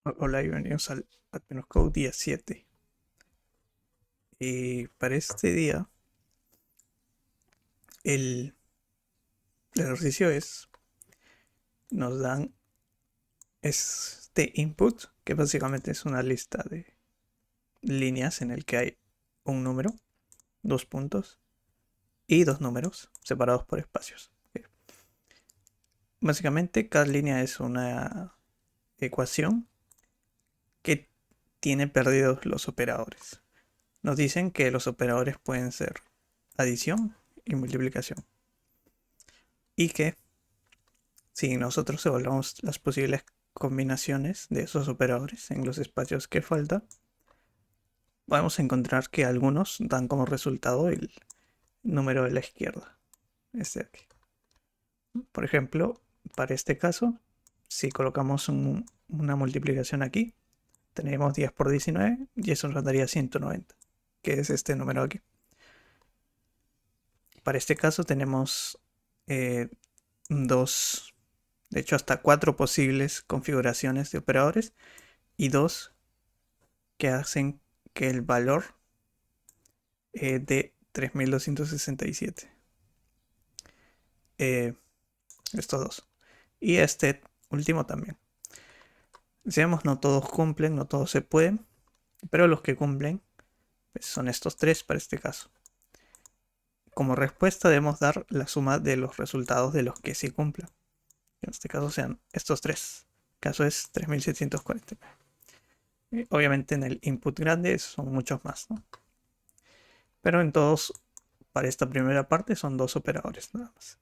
Hola y bienvenidos al Code día 7. Y para este día, el, el ejercicio nos dan este input, que básicamente es una lista de líneas en el que hay un número, dos puntos y dos números separados por espacios. Básicamente, cada línea es una ecuación que tiene perdidos los operadores. Nos dicen que los operadores pueden ser adición y multiplicación. Y que si nosotros evaluamos las posibles combinaciones de esos operadores en los espacios que falta, podemos encontrar que algunos dan como resultado el número de la izquierda, este de aquí. Por ejemplo, para este caso, si colocamos una multiplicación aquí, tenemos 10 por 19 y eso nos daría 190, que es este número aquí. Para este caso tenemos dos, de hecho hasta cuatro posibles configuraciones de operadores y dos que hacen que el valor de 3267. Eh, estos dos. Y este último también. Decíamos, no todos cumplen, no todos se pueden, pero los que cumplen pues, son estos tres para este caso. Como respuesta debemos dar la suma de los resultados de los que sí cumplan. En este caso sean estos tres. El caso es 3740. Obviamente en el input grande son muchos más, ¿no? Pero en todos, para esta primera parte, son dos operadores nada más.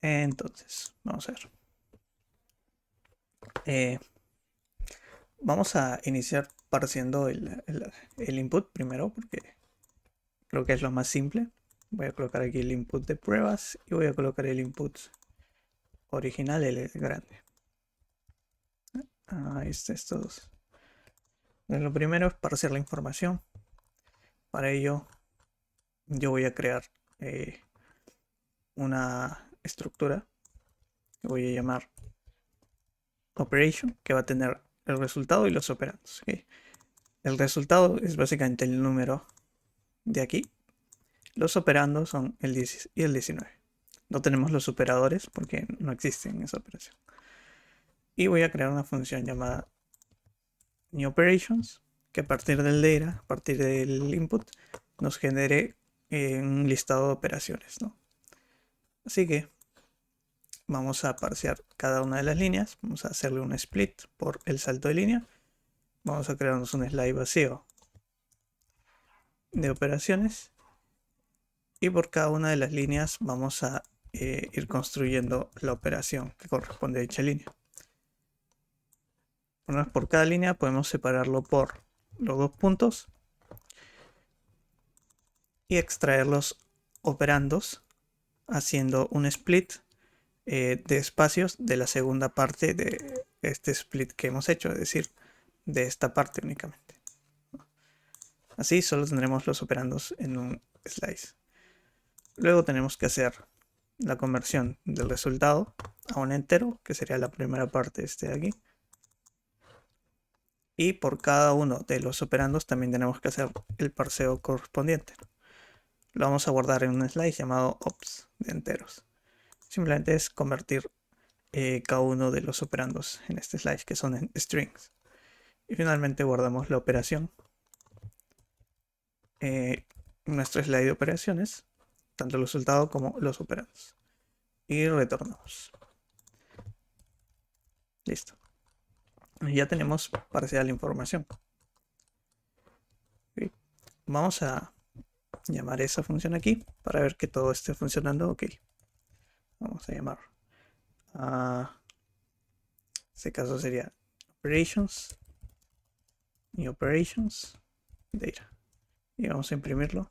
Entonces, vamos a ver. Vamos a iniciar parciendo el input primero, porque creo que es lo más simple. Voy a colocar aquí el input de pruebas y voy a colocar el input original, el grande. Ahí está, estos dos. Lo primero es parciar la información. Para ello, yo voy a crear una estructura que voy a llamar operation, que va a tener el resultado y los operandos. ¿Okay? El resultado es básicamente el número de aquí. Los operandos son el 10 y el 19. No tenemos los operadores porque no existen en esa operación. Y voy a crear una función llamada new operations, que a partir del data, a partir del input, nos genere un listado de operaciones, ¿no? Así que vamos a parsear cada una de las líneas. Vamos a hacerle un split por el salto de línea. Vamos a crearnos un slide vacío de operaciones. Y por cada una de las líneas vamos a ir construyendo la operación que corresponde a dicha línea. Por cada línea podemos separarlo por los dos puntos y extraer los operandos haciendo un split de espacios de la segunda parte de este split que hemos hecho, es decir, de esta parte únicamente. Así solo tendremos los operandos en un slice. Luego tenemos que hacer la conversión del resultado a un entero, que sería la primera parte de aquí. Y por cada uno de los operandos también tenemos que hacer el parseo correspondiente. Lo vamos a guardar en un slice llamado ops de enteros. Simplemente es convertir cada uno de los operandos en este slice, que son en strings. Y finalmente guardamos la operación en nuestro slide de operaciones, tanto el resultado como los operandos. Y retornamos. Listo. Ya tenemos parcial información. ¿Okay? Vamos a llamar esa función aquí para ver que todo esté funcionando ok. Vamos a llamar a este caso sería operations y operations data y vamos a imprimirlo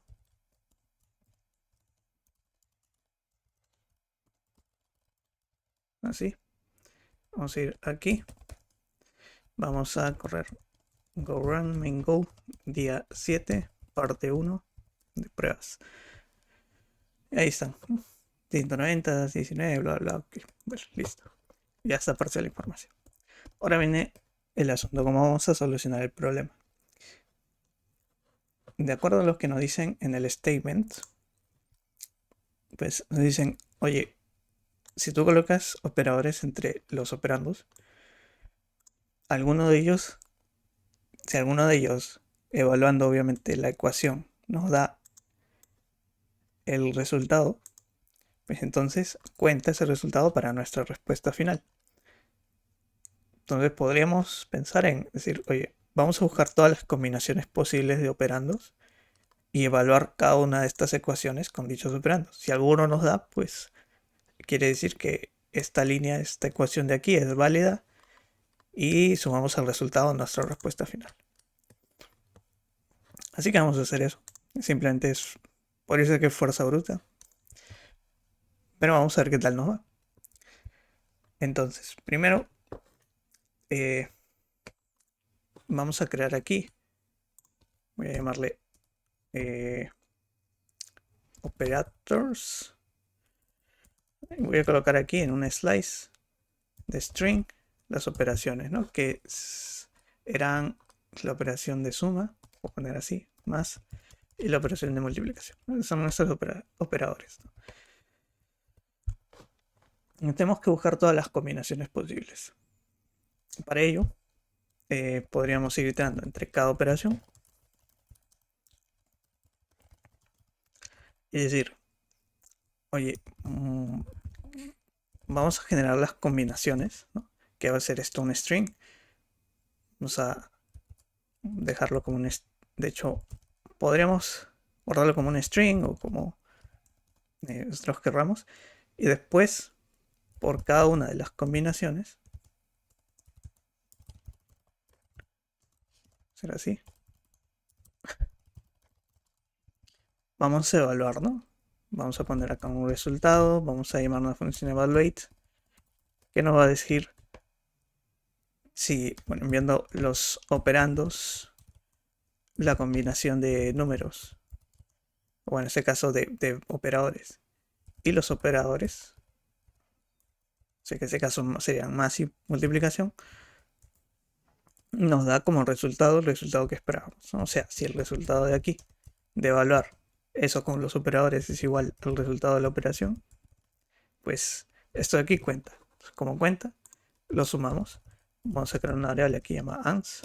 así. Vamos a ir aquí, vamos a correr go run main go día 7 parte 1 de pruebas. Ahí están, 190, 19, bla bla, ok. Bueno, listo, ya está parcial la información. Ahora viene el asunto, cómo vamos a solucionar el problema. De acuerdo a lo que nos dicen en el statement, pues nos dicen, oye, si tú colocas operadores entre los operandos, alguno de ellos, si alguno de ellos, evaluando obviamente la ecuación, nos da el resultado, pues entonces cuenta ese resultado para nuestra respuesta final. Entonces podríamos pensar en decir, oye, vamos a buscar todas las combinaciones posibles de operandos y evaluar cada una de estas ecuaciones con dichos operandos. Si alguno nos da, pues quiere decir que esta línea, esta ecuación de aquí es válida y sumamos el resultado a nuestra respuesta final. Así que vamos a hacer eso. Simplemente es, podría ser que es fuerza bruta, pero vamos a ver qué tal nos va. Entonces, primero vamos a crear aquí, voy a llamarle operators. Voy a colocar aquí en un slice de string las operaciones, ¿no? Que eran la operación de suma, voy a poner así, más, y la operación de multiplicación. Esos son nuestros operadores, ¿no? Tenemos que buscar todas las combinaciones posibles. Para ello, podríamos ir iterando entre cada operación y decir, oye, vamos a generar las combinaciones, ¿no? Que va a ser esto un string. Vamos a dejarlo como un... De hecho, podríamos guardarlo como un string o como nosotros querramos. Y después, por cada una de las combinaciones, será así. Vamos a evaluar, ¿no? Vamos a poner acá un resultado. Vamos a llamar una función evaluate que nos va a decir si, bueno, enviando los operandos, la combinación de números, o en este caso de operadores, y los operadores, o sea que en este caso serían más y multiplicación, nos da como resultado el resultado que esperábamos. O sea, si el resultado de aquí, de evaluar eso con los operadores, es igual al resultado de la operación, pues esto de aquí cuenta. Entonces, como cuenta, lo sumamos. Vamos a crear una variable aquí llamada ans.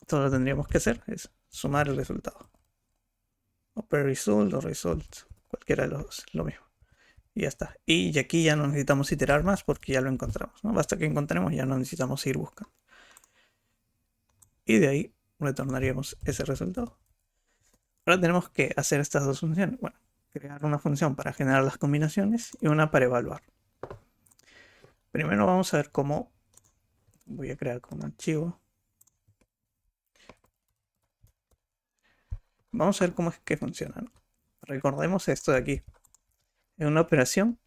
Todo lo que tendríamos que hacer es sumar el resultado. Oper result o result, cualquiera de los dos, lo mismo. Y ya está. Y aquí ya no necesitamos iterar más porque ya lo encontramos, ¿no? Basta que encontremos, ya no necesitamos seguir buscando. Y de ahí retornaríamos ese resultado. Ahora tenemos que hacer estas dos funciones. Bueno, crear una función para generar las combinaciones y una para evaluar. Primero vamos a ver cómo voy a crear como archivo. Vamos a ver cómo es que funciona, ¿no? Recordemos esto de aquí. En una operación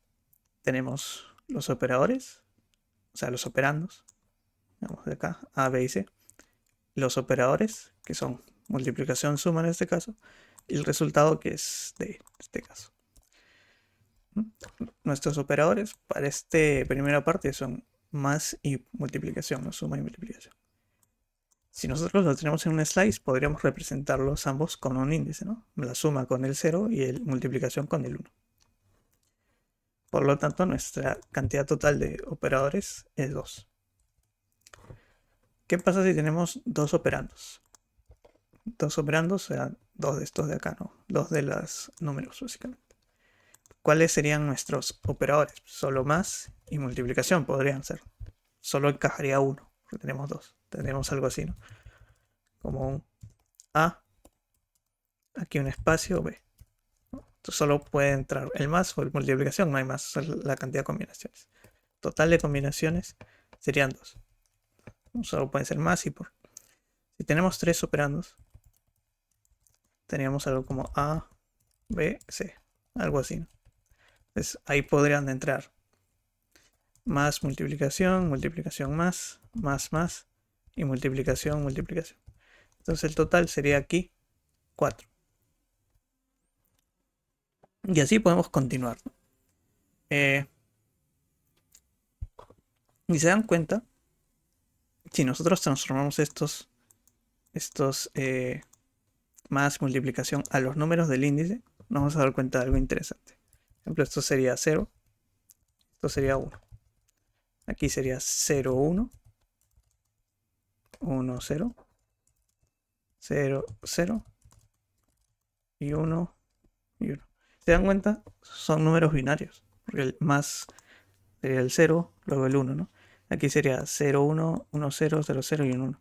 tenemos los operadores, o sea, los operandos. Vamos de acá, A, B y C. Los operadores, que son multiplicación, suma en este caso, y el resultado que es D en este caso. Nuestros operadores para esta primera parte son más y multiplicación, ¿no? Suma y multiplicación. Si nosotros lo tenemos en un slice, podríamos representarlos ambos con un índice, ¿no? La suma con el 0 y la multiplicación con el 1. Por lo tanto, nuestra cantidad total de operadores es 2. ¿Qué pasa si tenemos dos operandos? Dos operandos, o sea, dos de estos de acá, ¿no? Dos de los números, básicamente. ¿Cuáles serían nuestros operadores? Solo más y multiplicación podrían ser. Solo encajaría uno, porque tenemos dos. Tendríamos algo así, ¿no? Como un A, aquí un espacio, B. Entonces solo puede entrar el más o el multiplicación, no hay más, la cantidad de combinaciones. Total de combinaciones serían dos. Solo pueden ser más y por. Si tenemos tres operandos, teníamos algo como A, B, C, algo así, ¿no? Entonces ahí podrían entrar más multiplicación, multiplicación más, más y multiplicación, multiplicación. Entonces el total sería aquí 4. Y así podemos continuar. Y se dan cuenta, si nosotros transformamos estos más multiplicación a los números del índice, nos vamos a dar cuenta de algo interesante. Por ejemplo, esto sería 0, esto sería 1. Aquí sería 0, 1, 1, 0, 0, 0 y 1 y 1. ¿Se dan cuenta? Son números binarios, porque el más sería el 0, luego el 1, ¿no? Aquí sería 0, 1, 1, 0, 0, 0 y 1, 1.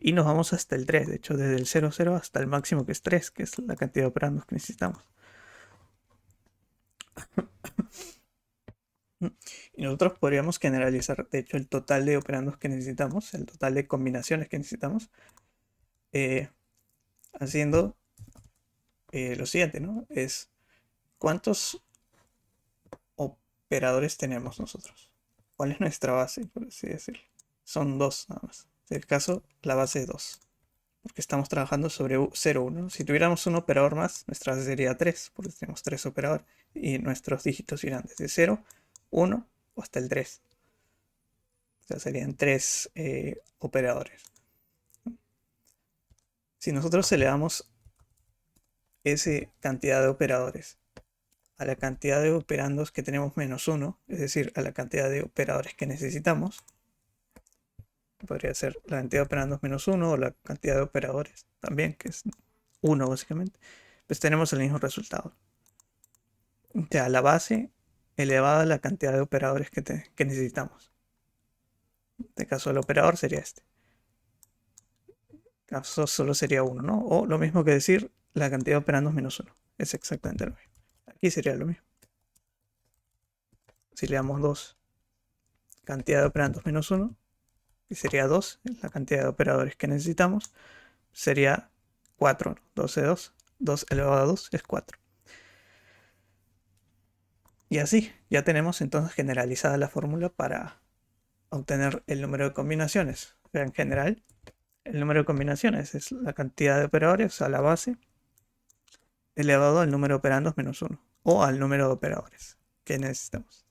Y nos vamos hasta el 3, de hecho, desde el 0, 0 hasta el máximo que es 3, que es la cantidad de operandos que necesitamos. Y nosotros podríamos generalizar, de hecho, el total de operandos que necesitamos, el total de combinaciones que necesitamos, eh, haciendo lo siguiente, ¿no? Es cuántos operadores tenemos nosotros. ¿Cuál es nuestra base, por así decirlo? Son 2 nada más. En el caso, la base es 2. Porque estamos trabajando sobre 0, 1. Si tuviéramos un operador más, nuestra base sería 3, porque tenemos 3 operadores. Y nuestros dígitos irán desde 0, 1 o hasta el 3. O sea, serían 3 operadores. Si nosotros elevamos esa cantidad de operadores a la cantidad de operandos que tenemos menos 1, es decir, a la cantidad de operadores que necesitamos, podría ser la cantidad de operandos menos 1 o la cantidad de operadores también, que es 1 básicamente, pues tenemos el mismo resultado. O sea, la base elevada a la cantidad de operadores que necesitamos. En este caso, el operador sería este. En este caso solo sería 1, ¿no? O lo mismo que decir la cantidad de operandos menos 1. Es exactamente lo mismo. Aquí sería lo mismo. Si le damos 2, cantidad de operandos menos 1, que sería 2, la cantidad de operadores que necesitamos, sería 4, 12 2, 2 elevado a 2 es 4. Y así, ya tenemos entonces generalizada la fórmula para obtener el número de combinaciones. En general, el número de combinaciones es la cantidad de operadores a la base elevado al número de operandos menos 1 o al número de operadores que necesitamos.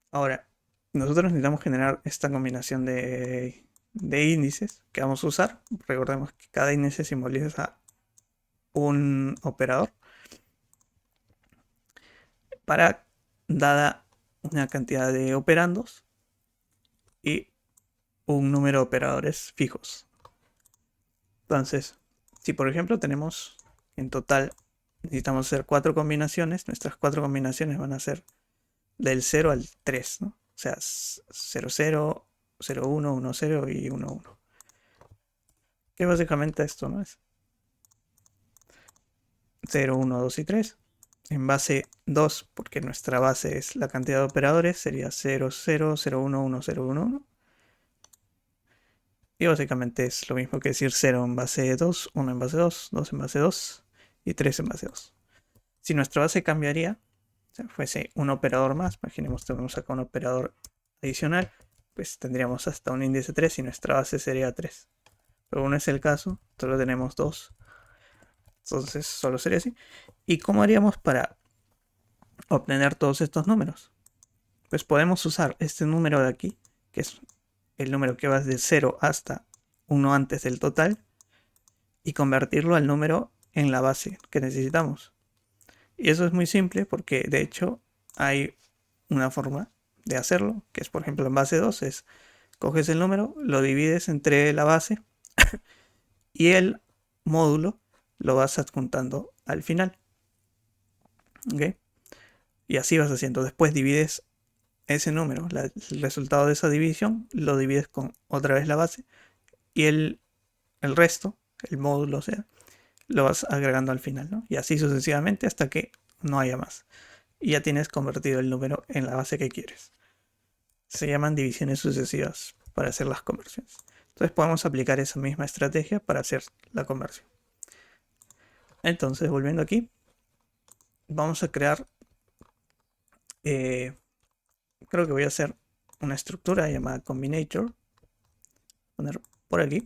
Ahora, nosotros necesitamos generar esta combinación de índices que vamos a usar. Recordemos que cada índice simboliza un operador para dada una cantidad de operandos y un número de operadores fijos. Entonces, si por ejemplo tenemos en total, necesitamos hacer 4 combinaciones, nuestras 4 combinaciones van a ser del 0 al 3, ¿no? O sea, 0, 0, 0, 1, 1, 0 y 1, 1. Que básicamente esto no es 0, 1, 2 y 3. En base 2, porque nuestra base es la cantidad de operadores, sería 0, 0, 0, 1, 1, 0, 1, 1. Y básicamente es lo mismo que decir 0 en base 2, 1 en base 2, 2 en base 2 y 3 en base 2. Si nuestra base cambiaría, o sea, fuese un operador más, imaginemos que tenemos acá un operador adicional, pues tendríamos hasta un índice 3 y nuestra base sería 3. Pero no es el caso, solo tenemos 2. Entonces solo sería así. ¿Y cómo haríamos para obtener todos estos números? Pues podemos usar este número de aquí, que es el número que va de 0 hasta 1 antes del total, y convertirlo al número en la base que necesitamos. Y eso es muy simple porque de hecho hay una forma de hacerlo, que es por ejemplo en base 2, es coges el número, lo divides entre la base y el módulo lo vas adjuntando al final. ¿Okay? Y así vas haciendo. Después divides ese número, el resultado de esa división, lo divides con otra vez la base y el resto, el módulo, o sea, lo vas agregando al final, ¿no? Y así sucesivamente hasta que no haya más. Y ya tienes convertido el número en la base que quieres. Se llaman divisiones sucesivas para hacer las conversiones. Entonces podemos aplicar esa misma estrategia para hacer la conversión. Entonces, volviendo aquí, vamos a crear, creo que voy a hacer una estructura llamada combinator. Poner por aquí.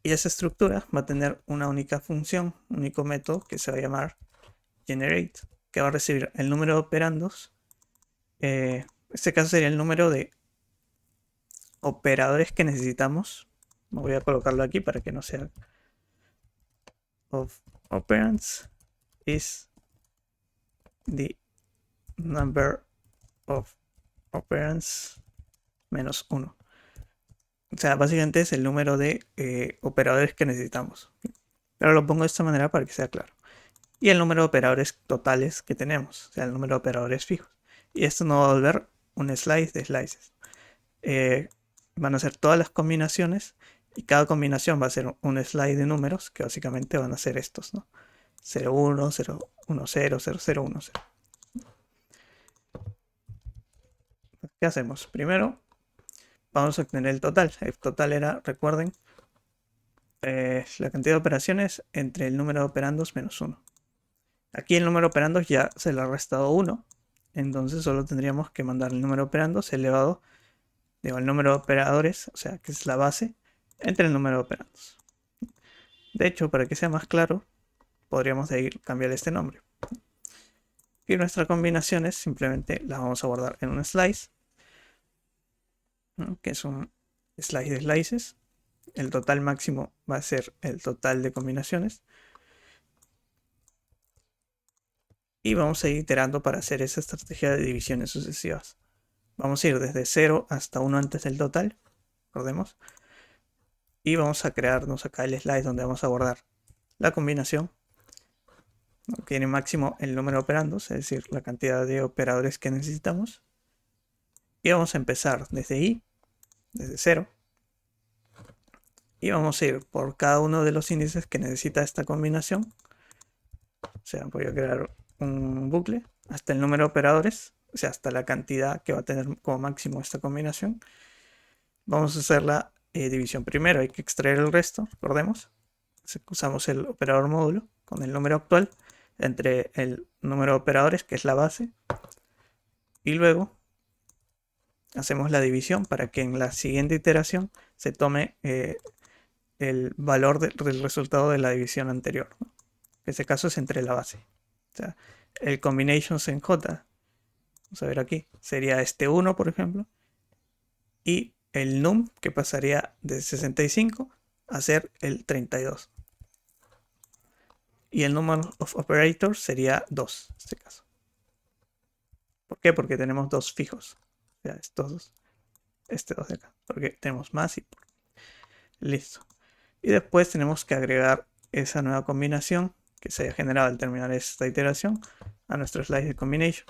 Y esa estructura va a tener una única función, un único método que se va a llamar generate, que va a recibir el número de operandos Este caso sería el número de operadores que necesitamos. Voy a colocarlo aquí para que no sea of operands is the number of operands menos 1. O sea, básicamente es el número de operadores que necesitamos. Pero lo pongo de esta manera para que sea claro. Y el número de operadores totales que tenemos, o sea, el número de operadores fijos. Y esto no va a volver un slice de slices. Van a ser todas las combinaciones y cada combinación va a ser un slide de números que básicamente van a ser estos, ¿no? 0, 1, 0, 1, 0, 0, 0, 1, 0. ¿Qué hacemos? Primero vamos a obtener el total. El total era, recuerden, la cantidad de operaciones entre el número de operandos menos 1. Aquí el número de operandos ya se le ha restado 1. Entonces solo tendríamos que mandar el número de operandos elevado, digo, el número de operadores, o sea, que es la base, entre el número de operandos. De hecho, para que sea más claro, podríamos de ahí cambiar este nombre. Y nuestras combinaciones simplemente las vamos a guardar en un slice, ¿no? Que es un slice de slices. El total máximo va a ser el total de combinaciones. Y vamos a ir iterando para hacer esa estrategia de divisiones sucesivas. Vamos a ir desde 0 hasta 1 antes del total, recordemos. Y vamos a crearnos acá el slice donde vamos a guardar la combinación. Tiene máximo el número de operandos, es decir, la cantidad de operadores que necesitamos. Y vamos a empezar desde i, desde 0. Y vamos a ir por cada uno de los índices que necesita esta combinación. O sea, voy a crear un bucle hasta el número de operadores, o sea, hasta la cantidad que va a tener como máximo esta combinación. Vamos a hacer la división primero, hay que extraer el resto, recordemos. Usamos el operador módulo con el número actual entre el número de operadores, que es la base, y luego hacemos la división para que en la siguiente iteración se tome el valor del resultado de la división anterior, ¿no? En este caso es entre la base. O sea, el combinations en J, vamos a ver aquí, sería este 1, por ejemplo, y el num, que pasaría de 65 a ser el 32. Y el number of operators sería 2, en este caso. ¿Por qué? Porque tenemos dos fijos. O sea, estos dos. Este 2 de acá. Porque tenemos más y... Listo. Y después tenemos que agregar esa nueva combinación que se haya generado al terminar esta iteración a nuestro slice de combination.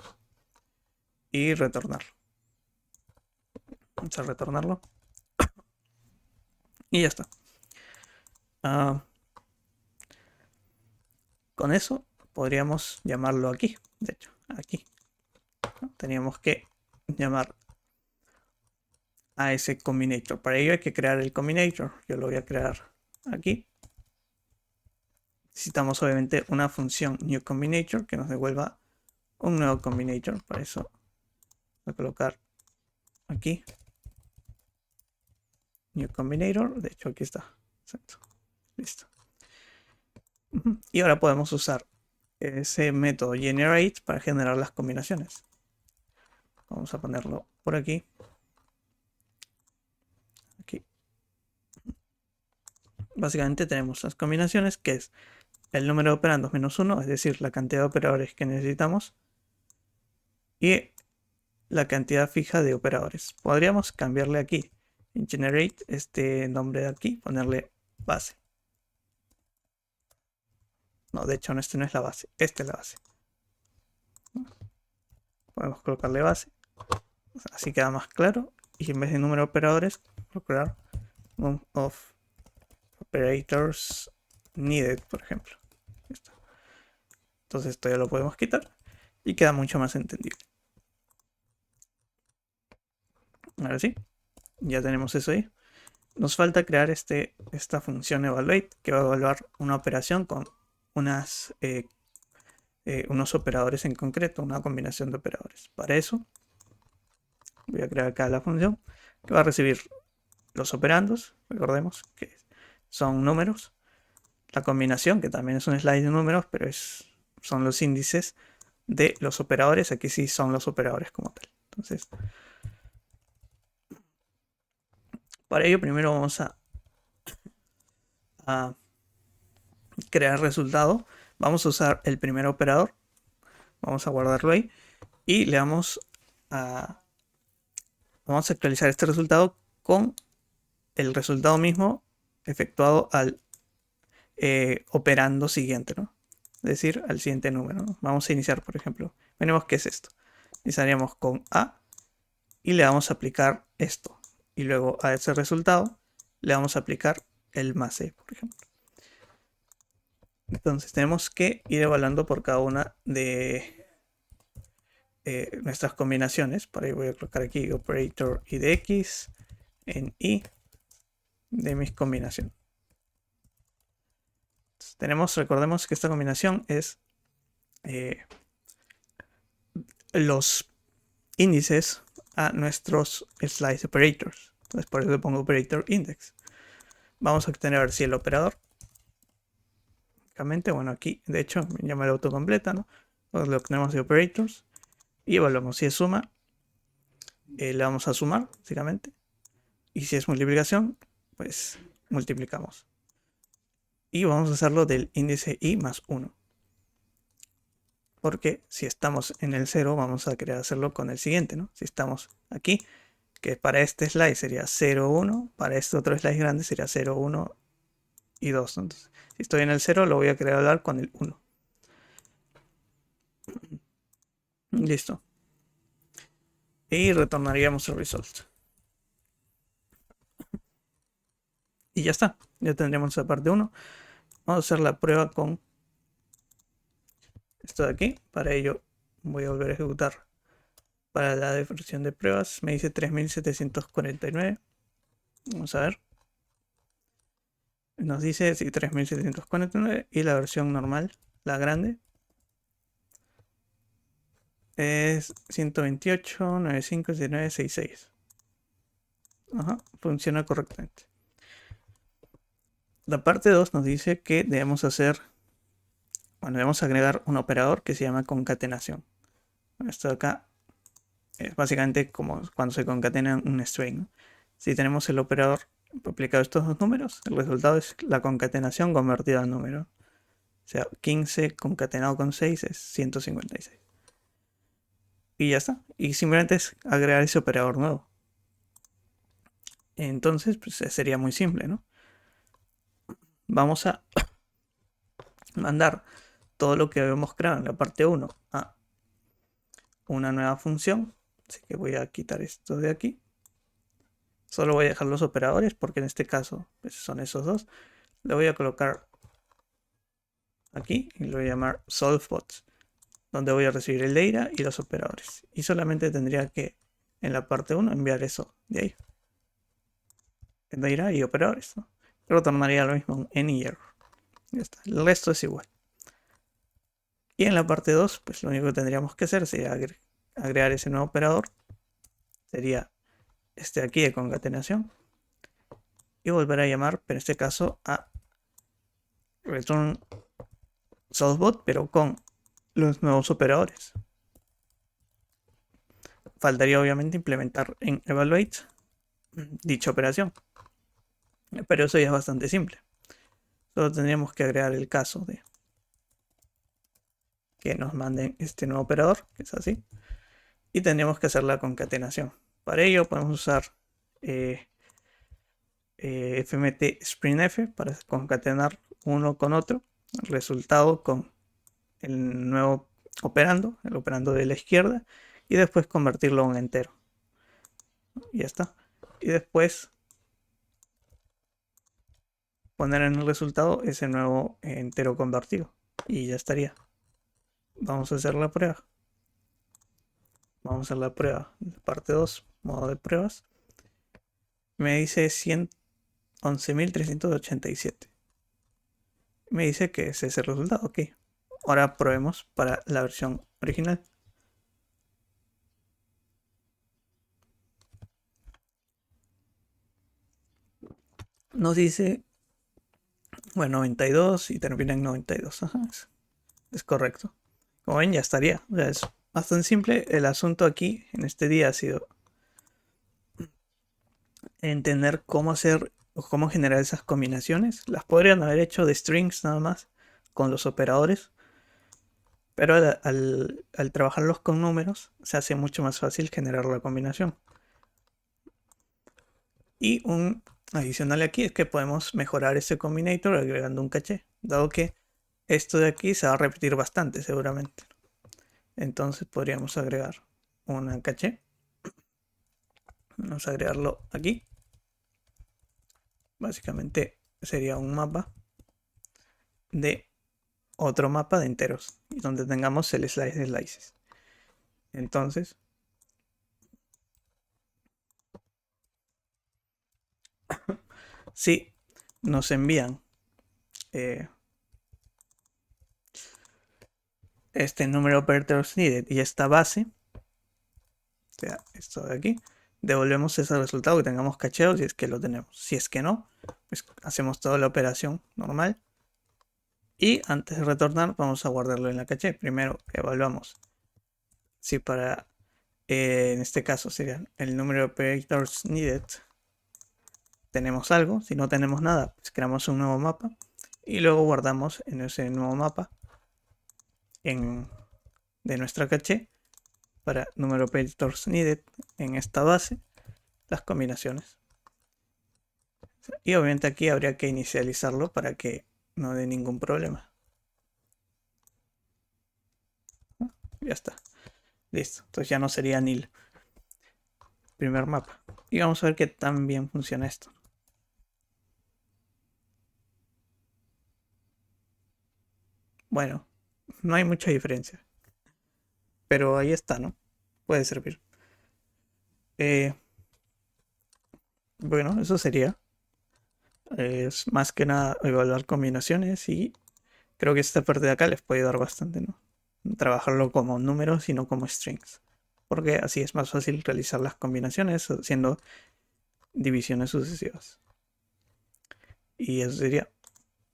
Y retornarlo. Vamos a retornarlo. Y ya está. Con eso podríamos llamarlo aquí. De hecho, aquí. ¿No? Teníamos que llamar a ese combinator. Para ello hay que crear el combinator. Yo lo voy a crear aquí. Necesitamos obviamente una función new combinator que nos devuelva un nuevo combinator. Para eso voy a colocar aquí new combinator. De hecho aquí está. Exacto. Listo. Y ahora podemos usar ese método generate para generar las combinaciones. Vamos a ponerlo por aquí. Aquí. Básicamente tenemos las combinaciones, que es el número de operandos menos 1, es decir, la cantidad de operadores que necesitamos, y la cantidad fija de operadores. Podríamos cambiarle aquí, en generate, este nombre de aquí, ponerle base. No, de hecho, este no es la base, esta es la base. Podemos colocarle base, así queda más claro, y en vez de número de operadores, colocar num of operators needed, por ejemplo. Entonces esto ya lo podemos quitar y queda mucho más entendible. Ahora sí, ya tenemos eso ahí. Nos falta crear esta función evaluate que va a evaluar una operación con unos operadores en concreto, una combinación de operadores. Para eso voy a crear acá la función que va a recibir los operandos, recordemos que son números, la combinación que también es un slide de números, pero son los índices de los operadores, aquí sí son los operadores como tal. Entonces, para ello primero vamos a crear resultado. Vamos a usar el primer operador. Vamos a guardarlo ahí. Y le vamos a actualizar este resultado con el resultado mismo efectuado al operando siguiente, ¿no? Es decir, al siguiente número, ¿no? Vamos a iniciar, por ejemplo. Veremos qué es esto. Iniciaríamos con A y le vamos a aplicar esto. Y luego a ese resultado le vamos a aplicar el más E, por ejemplo. Entonces tenemos que ir evaluando por cada una de nuestras combinaciones. Por ahí voy a colocar aquí operator I de X en I de mis combinaciones. Recordemos que esta combinación es los índices a nuestros slice operators. Entonces por eso le pongo operator index. Vamos a obtener si el operador. Bueno, aquí de hecho me llama el autocompleta, ¿no? Entonces lo obtenemos de operators y evaluamos si es suma. Le vamos a sumar, básicamente. Y si es multiplicación, pues multiplicamos. Y vamos a hacerlo del índice i más 1. Porque si estamos en el 0, vamos a querer hacerlo con el siguiente, ¿no? Si estamos aquí, que para este slide sería 0, 1, para este otro slide grande sería 0, 1 y 2. Entonces, si estoy en el 0, lo voy a querer hablar con el 1. Listo. Y retornaríamos el result. Y ya está. Ya tendríamos la parte 1. Vamos a hacer la prueba con esto de aquí. Para ello voy a volver a ejecutar. Para la definición de pruebas me dice 3749. Vamos a ver. Nos dice sí, 3749 y la versión normal, la grande, es 128.95.19.66. Ajá, funciona correctamente. La parte 2 nos dice que debemos agregar un operador que se llama concatenación. Esto de acá es básicamente como cuando se concatena un string, ¿no? Si tenemos el operador aplicado a estos dos números, el resultado es la concatenación convertida al número. O sea, 15 concatenado con 6 es 156. Y ya está. Y simplemente es agregar ese operador nuevo. Entonces, pues sería muy simple, ¿no? Vamos a mandar todo lo que habíamos creado en la parte 1 a una nueva función. Así que voy a quitar esto de aquí. Solo voy a dejar los operadores porque en este caso pues, son esos dos. Le voy a colocar aquí y lo voy a llamar solvebots, donde voy a recibir el data y los operadores. Y solamente tendría que en la parte 1 enviar eso de ahí. El data y operadores, ¿no? Retornaría lo mismo en error. Ya está. El resto es igual. Y en la parte 2, pues lo único que tendríamos que hacer sería agregar ese nuevo operador. Sería este de aquí de concatenación. Y volver a llamar, pero en este caso a return solvebot, pero con los nuevos operadores. Faltaría obviamente implementar en evaluate dicha operación. Pero eso ya es bastante simple. Solo tendríamos que agregar el caso de que nos manden este nuevo operador, que es así. Y tendríamos que hacer la concatenación. Para ello podemos usar fmt sprintf para concatenar uno con otro, el resultado con el nuevo operando, el operando de la izquierda, y después convertirlo a un entero. Y ya está. Y después poner en el resultado ese nuevo entero convertido. Y ya estaría. Vamos a hacer la prueba. Vamos a hacer la prueba. Parte 2, modo de pruebas. Me dice 111.387. Me dice que ese es el resultado. Ok. Ahora probemos para la versión original. Nos dice, bueno, 92 y termina en 92. Ajá, es correcto. Como ven, ya estaría. O sea, es bastante simple. El asunto aquí en este día ha sido entender cómo hacer o cómo generar esas combinaciones. Las podrían haber hecho de strings nada más con los operadores, pero al trabajarlos con números se hace mucho más fácil generar la combinación. Y un adicional aquí es que podemos mejorar este combinator agregando un caché, dado que esto de aquí se va a repetir bastante seguramente. Entonces podríamos agregar una caché. Vamos a agregarlo aquí. Básicamente sería un mapa de otro mapa de enteros, donde tengamos el slice de slices. Entonces, si nos envían este número operators needed y esta base, o sea, esto de aquí, devolvemos ese resultado que tengamos cacheo si es que lo tenemos. Si es que no, pues hacemos toda la operación normal. Y antes de retornar, vamos a guardarlo en la caché. Primero evaluamos si para, en este caso sería el número de operators needed, tenemos algo. Si no tenemos nada, pues creamos un nuevo mapa y luego guardamos en ese nuevo mapa de nuestra caché para número operators needed en esta base las combinaciones. Y obviamente aquí habría que inicializarlo para que no dé ningún problema. Ya está. Listo. Entonces ya no sería nil. Primer mapa. Y vamos a ver qué tan bien funciona esto. Bueno, no hay mucha diferencia. Pero ahí está, ¿no? Puede servir. Bueno, eso sería. Es más que nada evaluar combinaciones y creo que esta parte de acá les puede ayudar bastante, ¿no? Trabajarlo como números y no como strings. Porque así es más fácil realizar las combinaciones haciendo divisiones sucesivas. Y eso sería.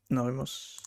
Nos vemos.